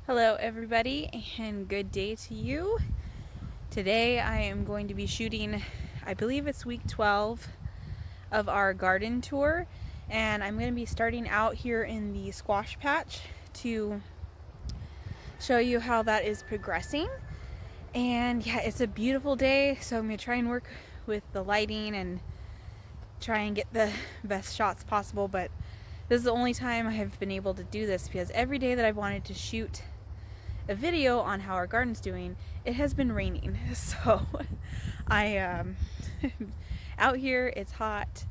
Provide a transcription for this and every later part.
Hello everybody and good day to you. Today I am going to be shooting, I believe it's week 12 of our garden tour, and I'm going to be starting out here in the squash patch to show you how that is progressing. And yeah, it's a beautiful day, so I'm going to try and work with the lighting and try and get the best shots possible, but this is the only time I have been able to do this because every day that I've wanted to shoot a video on how our garden's doing, it has been raining. So I out here it's hot,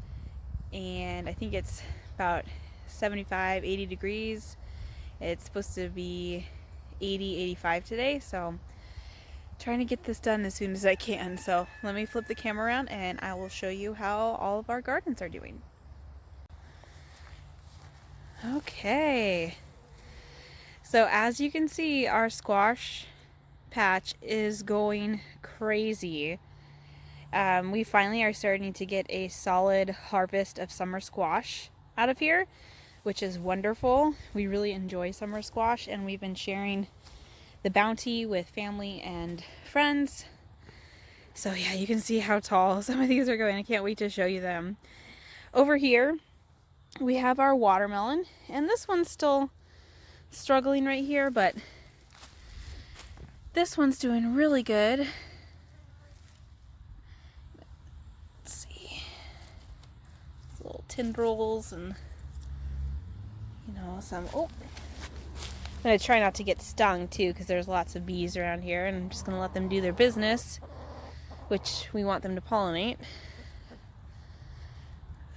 and I think it's about 75 80 degrees. It's supposed to be 80 85 today, so trying to get this done as soon as I can. So let me flip the camera around and I will show you how all of our gardens are doing. Okay, so as you can see, our squash patch is going crazy. We finally are starting to get a solid harvest of summer squash out of here, which is wonderful. We really enjoy summer squash, and we've been sharing the bounty with family and friends. So yeah, you can see how tall some of these are going. I can't wait to show you them. Over here we have our watermelon, and this one's still struggling right here, but this one's doing really good. Let's see, little tendrils and some. Oh, I'm gonna try not to get stung too, because there's lots of bees around here, and I'm just gonna let them do their business, which we want them to pollinate.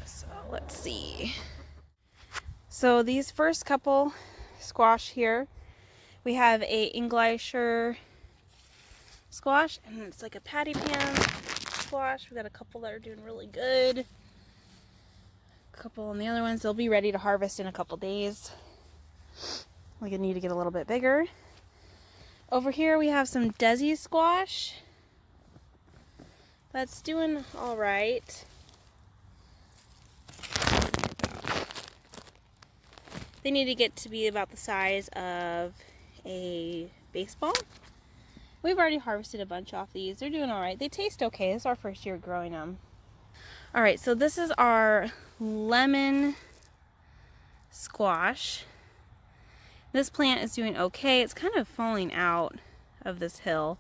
So let's see. So these first couple squash here, we have a Englisher squash, and it's like a patty pan squash. We got a couple that are doing really good. A couple on the other ones, they'll be ready to harvest in a couple days. We're gonna need to get a little bit bigger. Over here we have some Desi Squash. That's doing all right. They need to get to be about the size of a baseball. We've already harvested a bunch off these. They're doing all right. They taste okay. This is our first year growing them. All right, so this is our lemon squash. This plant is doing okay. It's kind of falling out of this hill.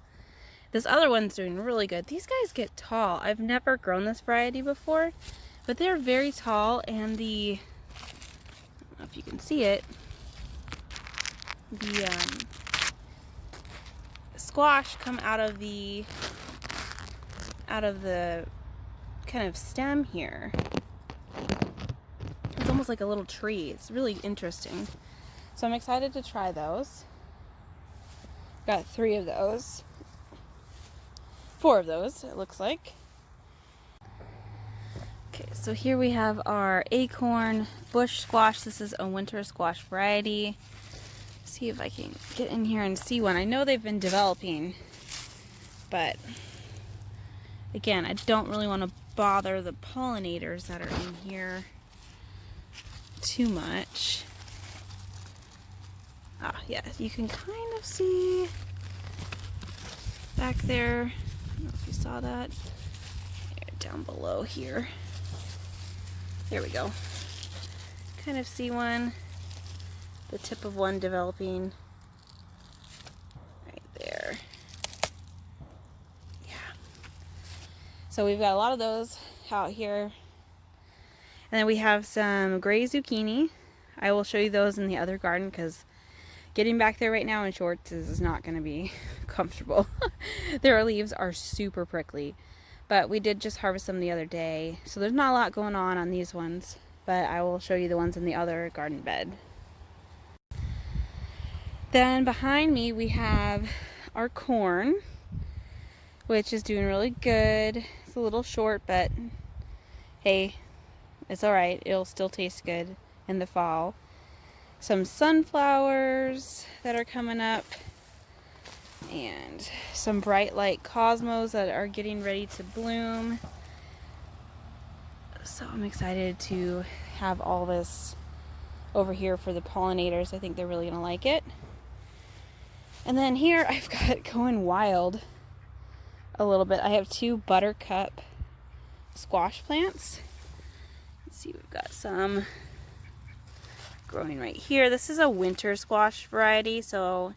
This other one's doing really good. These guys get tall. I've never grown this variety before, but they're very tall, and I don't know if you can see it, the squash come out of the kind of stem here. It's almost like a little tree. It's really interesting. So I'm excited to try those. Got 3 of those. 4 of those, it looks like. Okay, so here we have our Acorn bush squash. This is a winter squash variety. See if I can get in here and see one. I know they've been developing, but again, I don't really want to bother the pollinators that are in here too much. Ah, yeah, you can kind of see back there. I don't know if you saw that. Down below here. There we go. Kind of see one, the tip of one developing right there. Yeah. So we've got a lot of those out here. And then we have some gray zucchini. I will show you those in the other garden, because getting back there right now in shorts is not going to be comfortable. Their leaves are super prickly. But we did just harvest them the other day, so there's not a lot going on these ones. But I will show you the ones in the other garden bed. Then behind me we have our corn, which is doing really good. It's a little short, but hey, it's alright. It'll still taste good in the fall. Some sunflowers that are coming up, and some bright light cosmos that are getting ready to bloom. So I'm excited to have all this over here for the pollinators. I think they're really gonna like it. And then here I've got going wild a little bit. I have 2 buttercup squash plants. Let's see, we've got some growing right here. This is a winter squash variety, so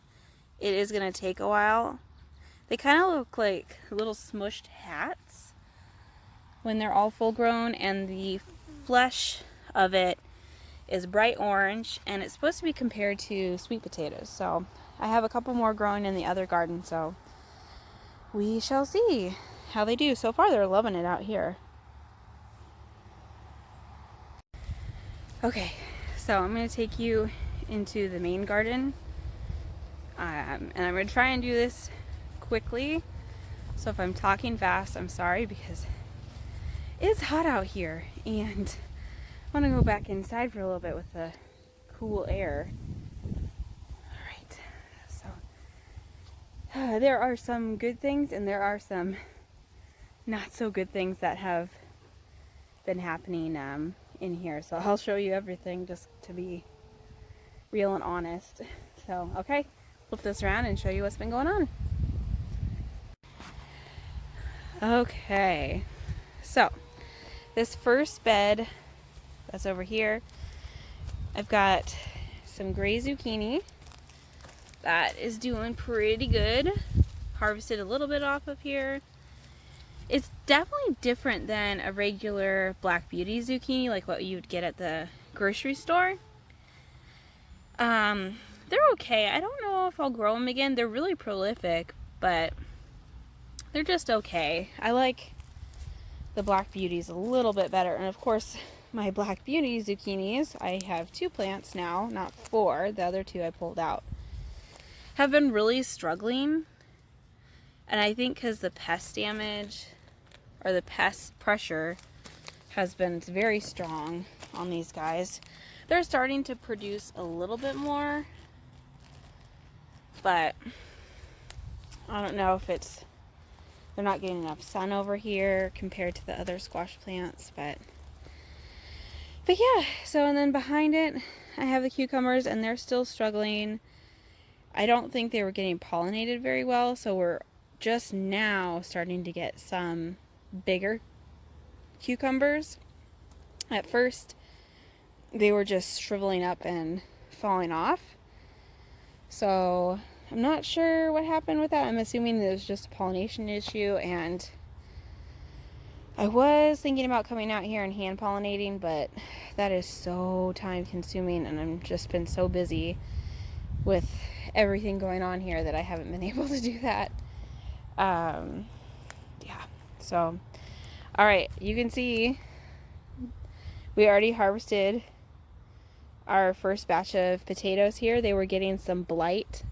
it is going to take a while. They kind of look like little smushed hats when they're all full grown, and the flesh of it is bright orange, and it's supposed to be compared to sweet potatoes. So I have a couple more growing in the other garden, so we shall see how they do. So far they're loving it out here. Okay, so I'm going to take you into the main garden, and I'm going to try and do this quickly. So if I'm talking fast, I'm sorry, because it's hot out here and I want to go back inside for a little bit with the cool air. Alright, so there are some good things and there are some not so good things that have been happening in here. So I'll show you everything just to be real and honest. So, okay, flip this around and show you what's been going on. Okay, so this first bed that's over here, I've got some gray zucchini that is doing pretty good. Harvested a little bit off of here. It's definitely different than a regular Black Beauty zucchini, like what you'd get at the grocery store. They're okay. I don't know if I'll grow them again. They're really prolific, but they're just okay. I like the Black Beauties a little bit better. And of course, my Black Beauty zucchinis, I have 2 plants now, not 4. The other 2 I pulled out. Have been really struggling. And I think because the pest damage or the pest pressure has been very strong on these guys. They're starting to produce a little bit more, but I don't know if they're not getting enough sun over here compared to the other squash plants, but yeah. So, and then behind it I have the cucumbers, and they're still struggling. I don't think they were getting pollinated very well, so we're just now starting to get some bigger cucumbers. At first they were just shriveling up and falling off, so I'm not sure what happened with that. I'm assuming it was just a pollination issue, and I was thinking about coming out here and hand pollinating, but that is so time consuming, and I've just been so busy with everything going on here that I haven't been able to do that. Yeah, so alright, you can see we already harvested our first batch of potatoes here. They were getting some blight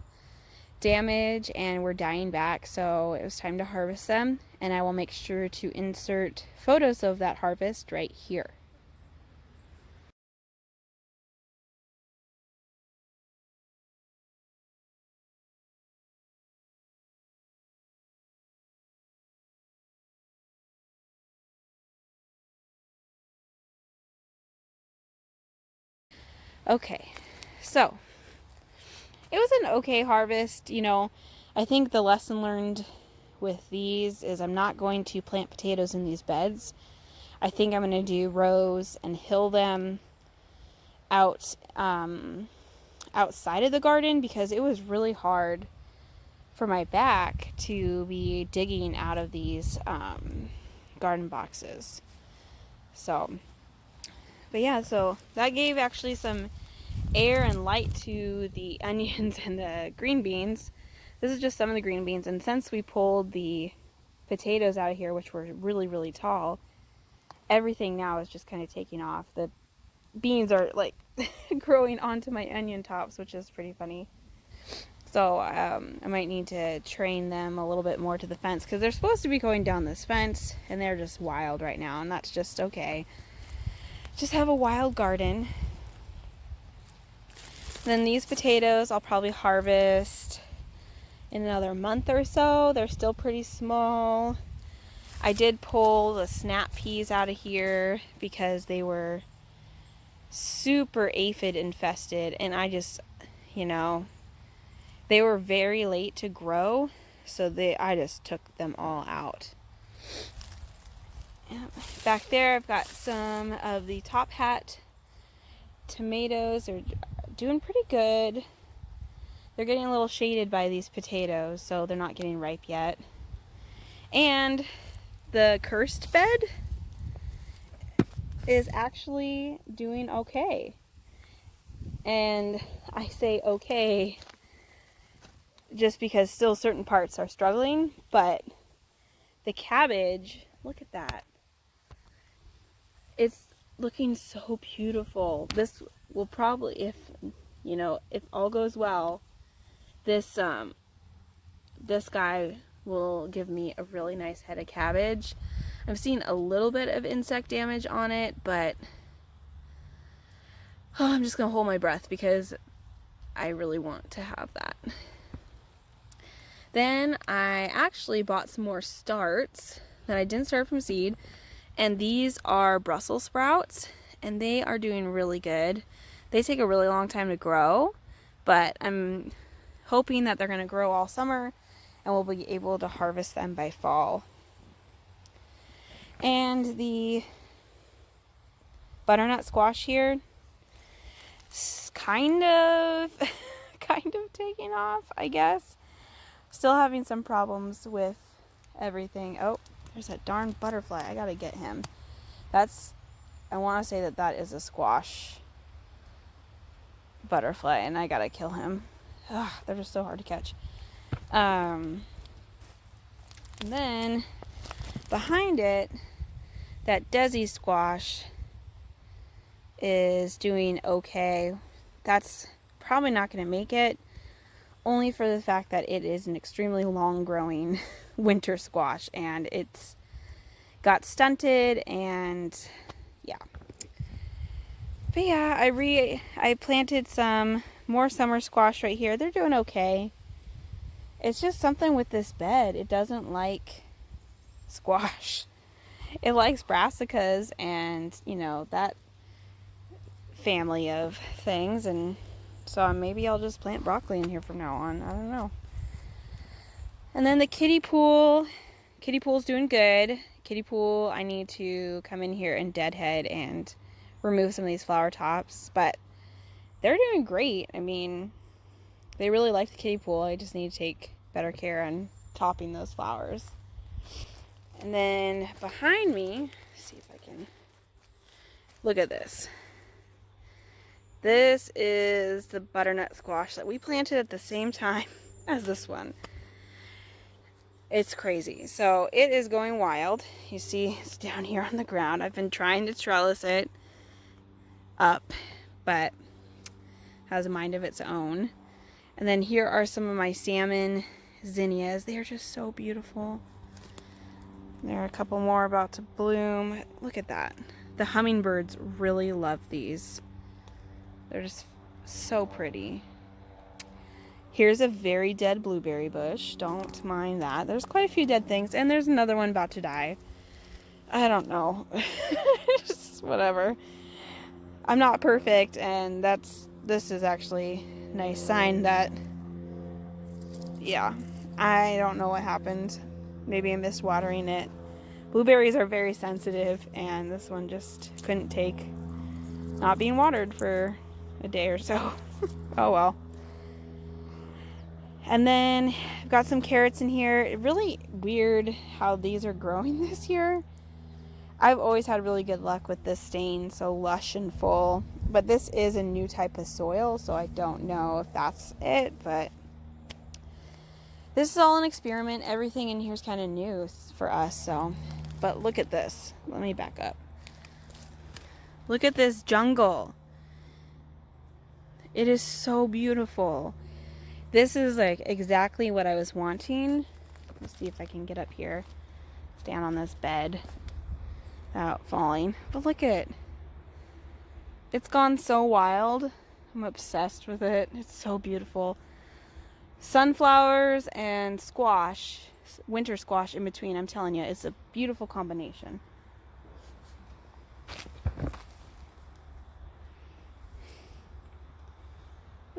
damage and were dying back, so it was time to harvest them, and I will make sure to insert photos of that harvest right here. Okay, so it was an okay harvest. You know, I think the lesson learned with these is I'm not going to plant potatoes in these beds. I think I'm going to do rows and hill them out outside of the garden, because it was really hard for my back to be digging out of these garden boxes. So, but yeah, so that gave actually some air and light to the onions and the green beans. This is just some of the green beans, and since we pulled the potatoes out of here, which were really, really tall, everything now is just kind of taking off. The beans are like growing onto my onion tops, which is pretty funny. So I might need to train them a little bit more to the fence, because they're supposed to be going down this fence, and they're just wild right now, and that's just okay. Just have a wild garden. Then these potatoes I'll probably harvest in another month or so. They're still pretty small. I did pull the snap peas out of here because they were super aphid infested, and I just, you know, They were very late to grow, so I just took them all out. Yep. Back there, I've got some of the top hat tomatoes. Are doing pretty good. They're getting a little shaded by these potatoes, so they're not getting ripe yet. And the cursed bed is actually doing okay. And I say okay just because still certain parts are struggling, but the cabbage, look at that. It's looking so beautiful. This will probably, if all goes well, this guy will give me a really nice head of cabbage. I've seen a little bit of insect damage on it, but I'm just gonna hold my breath because I really want to have that. Then I actually bought some more starts that I didn't start from seed, and these are Brussels sprouts, and they are doing really good. They take a really long time to grow, but I'm hoping that they're gonna grow all summer and we'll be able to harvest them by fall. And the butternut squash here is kind of taking off, I guess. Still having some problems with everything. Oh, there's that darn butterfly. I gotta get him. I want to say that is a squash butterfly, and I gotta kill him. Ugh, they're just so hard to catch. And then behind it, that Desi Squash is doing okay. That's probably not going to make it, only for the fact that it is an extremely long growing winter squash, and it's got stunted, and yeah. But yeah, I planted some more summer squash right here. They're doing okay. It's just something with this bed. It doesn't like squash. It likes brassicas and, that family of things. And so maybe I'll just plant broccoli in here from now on. I don't know. And then the kiddie pool. Kiddie pool's doing good. Kiddie pool, I need to come in here and deadhead and remove some of these flower tops. But they're doing great. I mean, they really like the kiddie pool. I just need to take better care on topping those flowers. And then behind me, see if I can look at this. This is the butternut squash that we planted at the same time as this one. It's crazy. So it is going wild. You see it's down here on the ground. I've been trying to trellis it up, but has a mind of its own. And then here are some of my Salmon Zinnias. They are just so beautiful. There are a couple more about to bloom. Look at that. The hummingbirds really love these. They're just so pretty. Here's a very dead blueberry bush. Don't mind that. There's quite a few dead things. And there's another one about to die. I don't know. Just whatever. I'm not perfect, and this is actually a nice sign that, yeah, I don't know what happened. Maybe I missed watering it. Blueberries are very sensitive, and this one just couldn't take not being watered for a day or so. Oh well. And then I've got some carrots in here. Really weird how these are growing this year. I've always had really good luck with this stain, so lush and full. But this is a new type of soil, so I don't know if that's it, but this is all an experiment. Everything in here is kind of new for us, so. But look at this. Let me back up. Look at this jungle. It is so beautiful. This is like exactly what I was wanting. Let's see if I can get up here, stand on this bed without falling. But look at, it's gone so wild. I'm obsessed with it. It's so beautiful. Sunflowers and squash, winter squash in between. I'm telling you, it's a beautiful combination.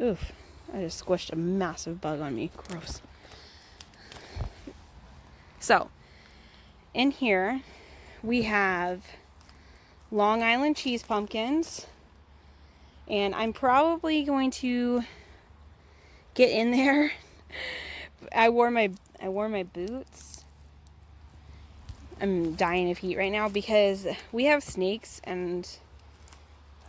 Oof. I just squished a massive bug on me. Gross. So, in here, we have Long Island cheese pumpkins. And I'm probably going to get in there. I wore my boots. I'm dying of heat right now because we have snakes, and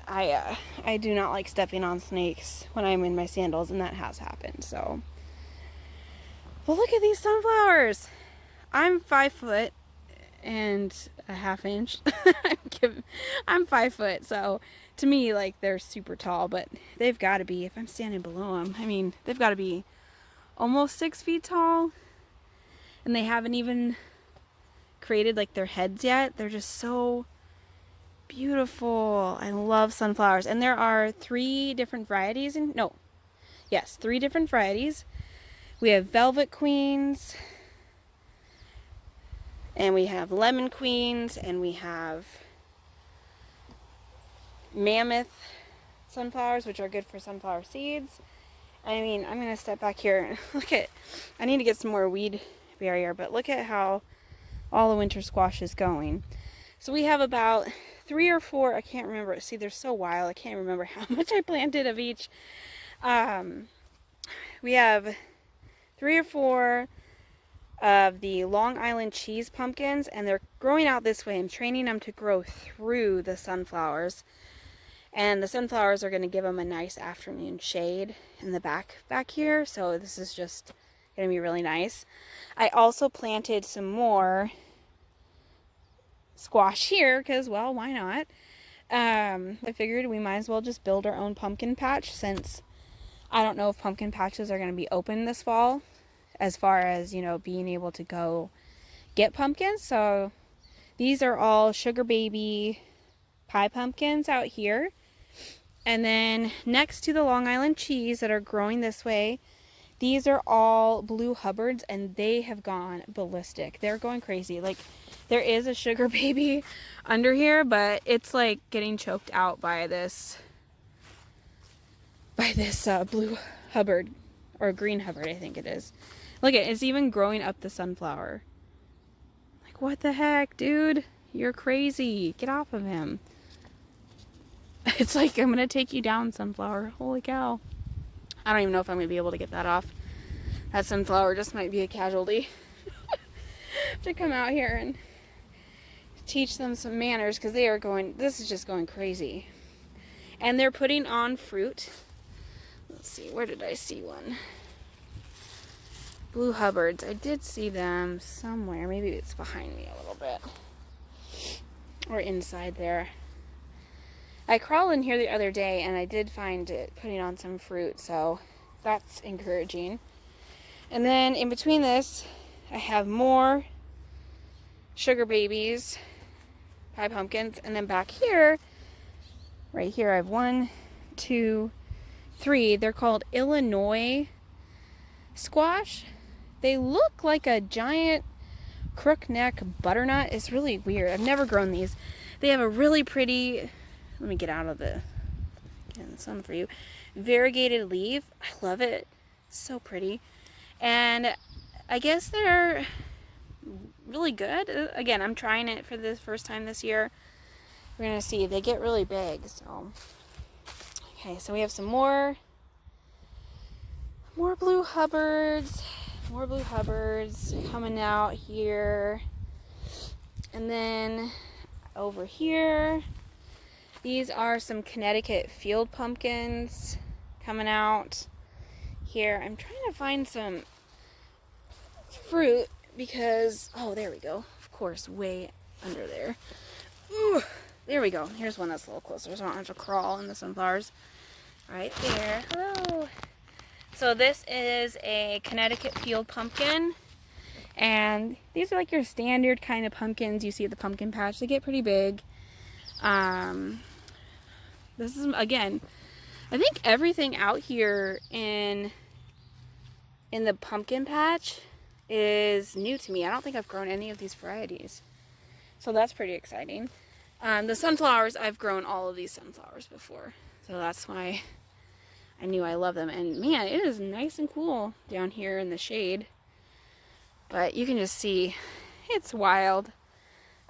I do not like stepping on snakes when I'm in my sandals, and that has happened. So, but look at these sunflowers. I'm 5 foot and a half inch. I'm 5 foot, so to me, like, they're super tall, but they've got to be, if I'm standing below them, I mean, they've got to be almost 6 feet tall, and they haven't even created like their heads yet. They're just so beautiful. I love sunflowers. And there are 3 different varieties yes, 3 different varieties. We have Velvet Queens, and we have Lemon Queens, and we have Mammoth sunflowers, which are good for sunflower seeds. I mean, I'm going to step back here. Look at, I need to get some more weed barrier, but look at how all the winter squash is going. So we have about 3 or 4, I can't remember. See, they're so wild. I can't remember how much I planted of each. We have 3 or 4 of the Long Island cheese pumpkins, and they're growing out this way. I'm training them to grow through the sunflowers. And the sunflowers are going to give them a nice afternoon shade in the back here. So this is just going to be really nice. I also planted some more squash here because, well, why not? I figured we might as well just build our own pumpkin patch, since I don't know if pumpkin patches are going to be open this fall, as far as, you know, being able to go get pumpkins. So these are all sugar baby pie pumpkins out here. And then next to the Long Island cheese that are growing this way, these are all blue Hubbards, and they have gone ballistic. They're going crazy. Like, there is a sugar baby under here, but it's like getting choked out by this blue Hubbard, or green Hubbard, I think it is. Look at it, it's even growing up the sunflower. Like, what the heck, dude? You're crazy. Get off of him. It's like, I'm gonna take you down, sunflower. Holy cow. I don't even know if I'm gonna be able to get that off. That sunflower just might be a casualty. To come out here and teach them some manners, because this is just going crazy. And they're putting on fruit. Let's see, where did I see one? Blue Hubbards. I did see them somewhere. Maybe it's behind me a little bit. Or inside there. I crawled in here the other day, and I did find it putting on some fruit, so that's encouraging. And then in between this, I have more sugar babies, pie pumpkins, and then back here, right here, I have 1, 2, 3. They're called Illinois squash. They look like a giant crookneck butternut. It's really weird. I've never grown these. They have a really pretty, let me get out of the sun for you, variegated leaf. I love it. It's so pretty. And I guess they're really good. Again, I'm trying it for the first time this year. We're gonna see. They get really big. So, okay, so we have some more blue Hubbards. More blue Hubbards coming out here. And then over here, these are some Connecticut field pumpkins coming out here. I'm trying to find some fruit because, oh, there we go. Of course, way under there. Ooh, there we go. Here's one that's a little closer, so I don't have to crawl in the sunflowers. Right there. Hello. So this is a Connecticut field pumpkin, and these are like your standard kind of pumpkins you see at the pumpkin patch. They get pretty big. This is, again, I think everything out here in the pumpkin patch is new to me. I don't think I've grown any of these varieties, so that's pretty exciting. The sunflowers, I've grown all of these sunflowers before, so that's why I knew I love them. And man, it is nice and cool down here in the shade. But you can just see it's wild.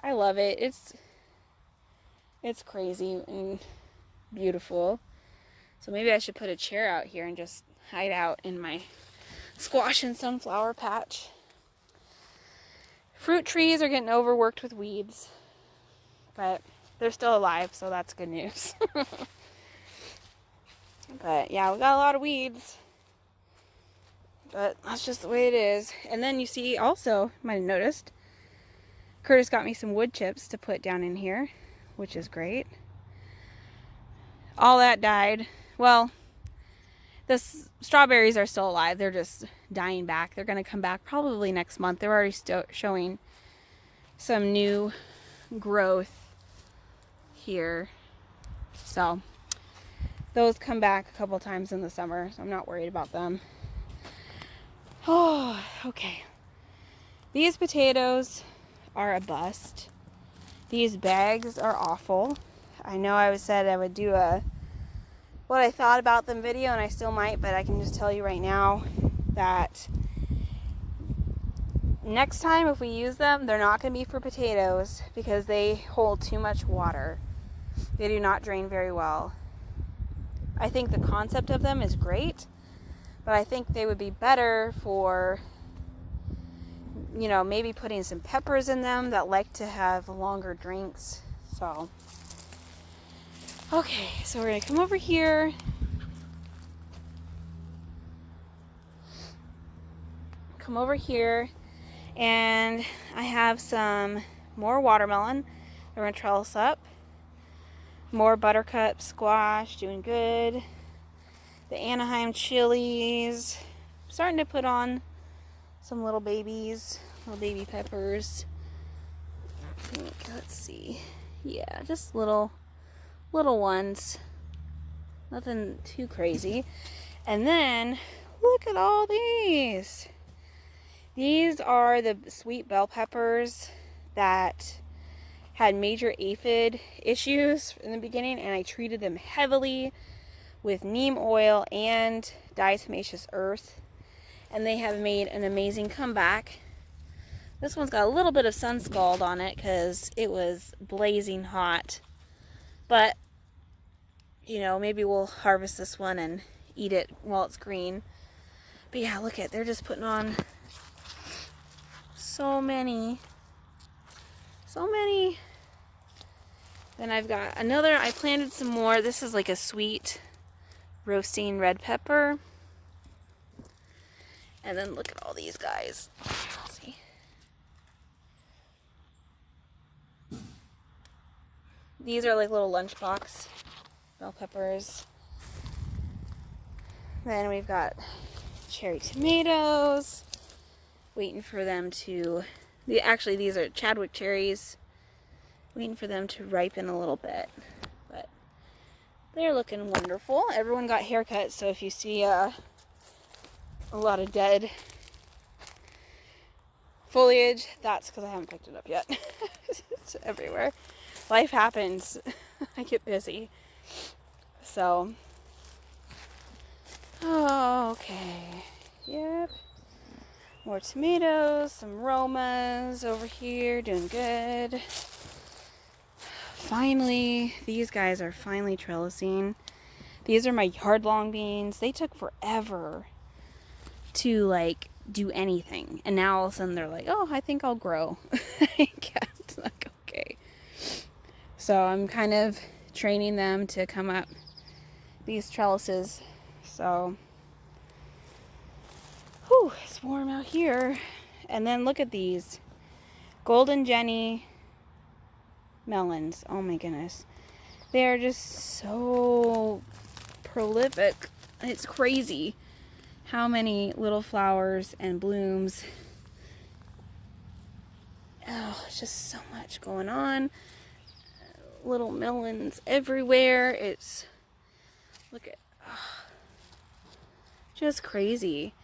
I love it. It's crazy and beautiful. So maybe I should put a chair out here and just hide out in my squash and sunflower patch. Fruit trees are getting overworked with weeds, but they're still alive, so that's good news. But yeah, we got a lot of weeds, but that's just the way it is. And then you see also, you might have noticed, Curtis got me some wood chips to put down in here, which is great. All that died. Well, the strawberries are still alive. They're just dying back. They're going to come back probably next month. They're already showing some new growth here. So those come back a couple times in the summer, so I'm not worried about them. Oh, okay. These potatoes are a bust. These bags are awful. I know I said I would do a what I thought about them video, and I still might, but I can just tell you right now that next time if we use them, they're not going to be for potatoes because they hold too much water. They do not drain very well. I think the concept of them is great, but I think they would be better for, you know, maybe putting some peppers in them that like to have longer drinks. So okay, so we're gonna come over here. And I have some more watermelon. I'm gonna trellis up. More buttercup squash, doing good. The Anaheim Chilies. Starting to put on some little babies, little baby peppers. Let's see. Yeah, just little ones. Nothing too crazy. And then look at all these. These are the sweet bell peppers that had major aphid issues in the beginning, and I treated them heavily with neem oil and diatomaceous earth, and they have made an amazing comeback. This one's got a little bit of sun scald on it because it was blazing hot. But, you know, maybe we'll harvest this one and eat it while it's green. But yeah, look at, they're just putting on so many. Then I've got another, I planted some more. This is like a sweet roasting red pepper. And then look at all these guys. Let's see. These are like little lunchbox bell peppers. Then we've got cherry tomatoes. Waiting for them to, actually these are Chadwick cherries. Waiting for them to ripen a little bit. But they're looking wonderful. Everyone got haircuts, so if you see a lot of dead foliage, that's because I haven't picked it up yet. It's everywhere. Life happens. I get busy. So, oh, okay. Yep. More tomatoes, some Romas over here, doing good. Finally, these guys are finally trellising. These are my yard long beans. They took forever to like do anything, and now all of a sudden they're like, oh, I think I'll grow. I guess, like, okay. So I'm kind of training them to come up these trellises. So, whew, it's warm out here. And then look at these Golden Jenny melons. Oh my goodness, they are just so prolific. It's crazy how many little flowers and blooms. Oh, it's just so much going on. Little melons everywhere. It's, look at, just crazy.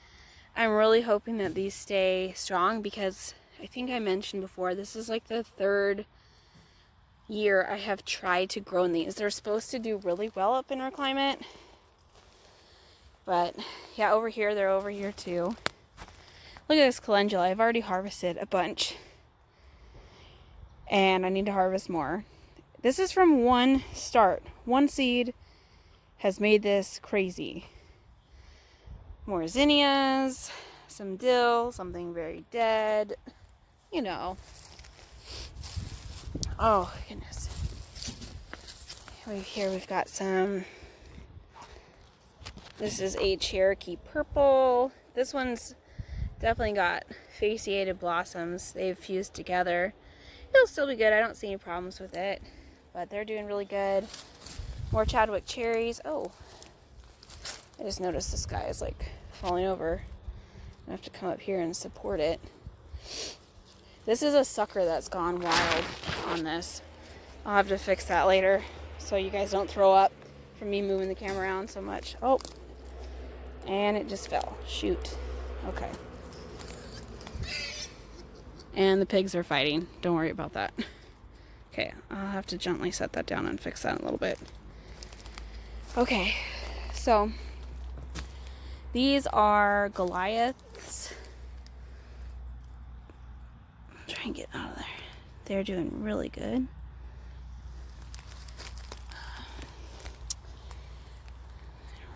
I'm really hoping that these stay strong because I think I mentioned before, this is like the third year I have tried to grow in these. They're supposed to do really well up in our climate, But yeah, over here, they're over here too. Look at this calendula. I've already harvested a bunch. And I need to harvest more. This is from one start. One seed has made this crazy. More zinnias, some dill, something very dead. You know. Oh, goodness. Right here we've got some. This is a Cherokee purple. This one's definitely got fasciated blossoms. They've fused together. It'll still be good. I don't see any problems with it. But they're doing really good. More Chadwick cherries. Oh. I just noticed this guy is like falling over. I have to come up here and support it. This is a sucker that's gone wild on this. I'll have to fix that later so you guys don't throw up from me moving the camera around so much. Oh. And it just fell. Shoot. Okay. And the pigs are fighting. Don't worry about that. Okay, I'll have to gently set that down and fix that in a little bit. Okay, so these are Goliaths. Try and get out of there. They're doing really good.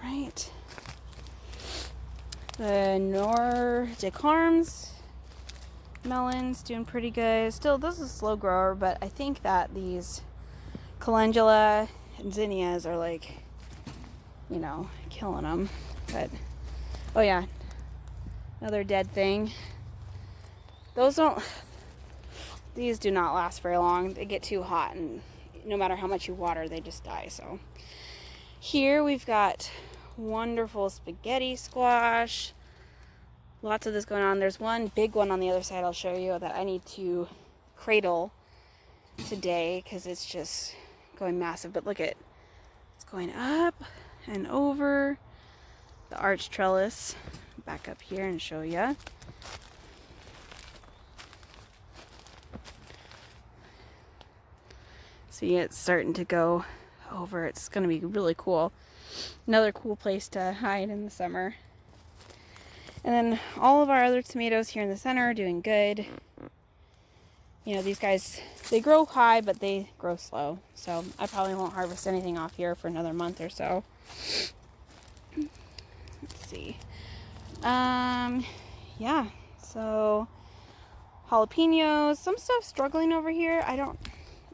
Right. The Nordic Arms melons doing pretty good. Still, this is a slow grower, but I think that these calendula and zinnias are like, you know, killing them. But oh yeah, another dead thing. These do not last very long. They get too hot, and no matter how much you water, they just die. So here we've got wonderful spaghetti squash. Lots of this going on. There's one big one on the other side I'll show you that I need to cradle today because it's just going massive. But look at, it's going up and over the arch trellis. Back up here and show you. See, it's starting to go over. It's going to be really cool. Another cool place to hide in the summer. And then all of our other tomatoes here in the center are doing good. You know, these guys, they grow high, but they grow slow. So I probably won't harvest anything off here for another month or so. Let's see. Yeah, so jalapenos, some stuff struggling over here.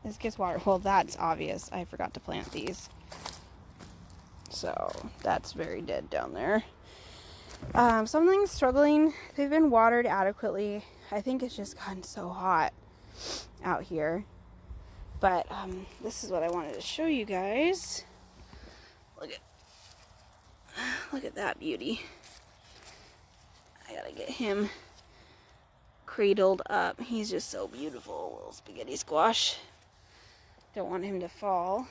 This gets water. Well, that's obvious. I forgot to plant these. So that's very dead down there. Something's struggling. They've been watered adequately. I think it's just gotten so hot out here. But this is what I wanted to show you guys. Look at that beauty. I gotta get him cradled up. He's just so beautiful, little spaghetti squash. Don't want him to fall.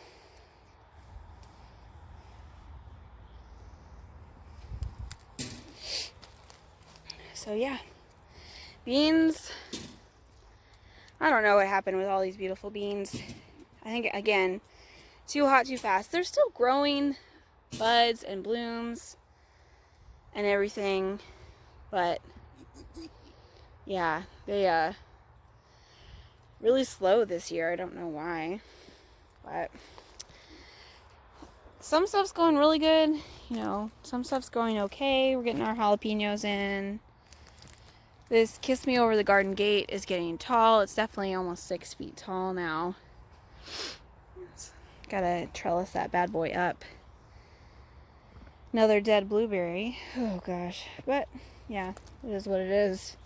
So yeah, beans. I don't know what happened with all these beautiful beans. I think, again, too hot, too fast. They're still growing buds and blooms and everything, but yeah, they really slow this year. I don't know why, but some stuff's going really good. You know, some stuff's going okay. We're getting our jalapenos in. This Kiss Me Over the Garden Gate is getting tall. It's definitely almost 6 feet tall now. Gotta trellis that bad boy up. Another dead blueberry. Oh gosh. But yeah, it is what it is.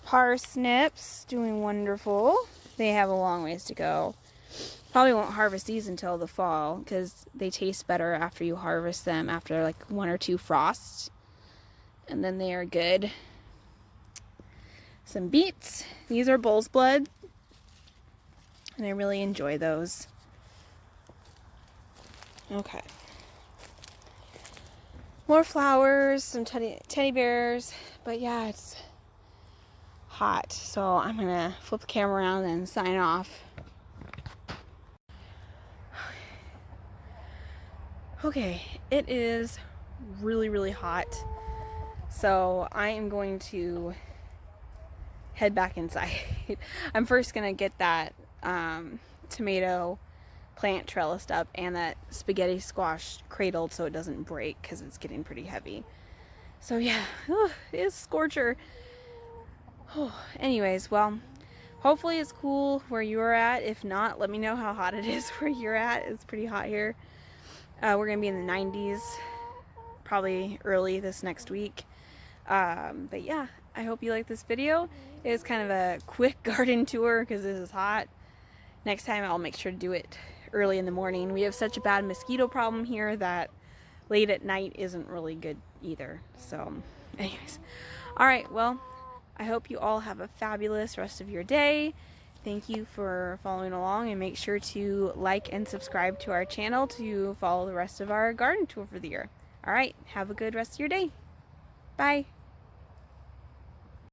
Parsnips doing wonderful. They have a long ways to go. Probably won't harvest these until the fall because they taste better after you harvest them after like 1 or 2 frosts. And then they are good. Some beets. These are bull's blood. And I really enjoy those. Okay. More flowers, some teddy bears. But yeah, it's hot. So I'm going to flip the camera around and sign off. Okay, it is really, really hot. So I am going to head back inside. I'm first gonna get that tomato plant trellised up and that spaghetti squash cradled so it doesn't break because it's getting pretty heavy. So yeah, it's scorcher. Anyways, well, hopefully it's cool where you're at. If not, let me know how hot it is where you're at. It's pretty hot here. We're gonna be in the 90s probably early this next week. But yeah, I hope you like this video. It was kind of a quick garden tour because this is hot. Next time I'll make sure to do it early in the morning. We have such a bad mosquito problem here that late at night isn't really good either. So anyways, all right, well, I hope you all have a fabulous rest of your day. Thank you for following along, and make sure to like and subscribe to our channel to follow the rest of our garden tour for the year. All right, have a good rest of your day. Bye.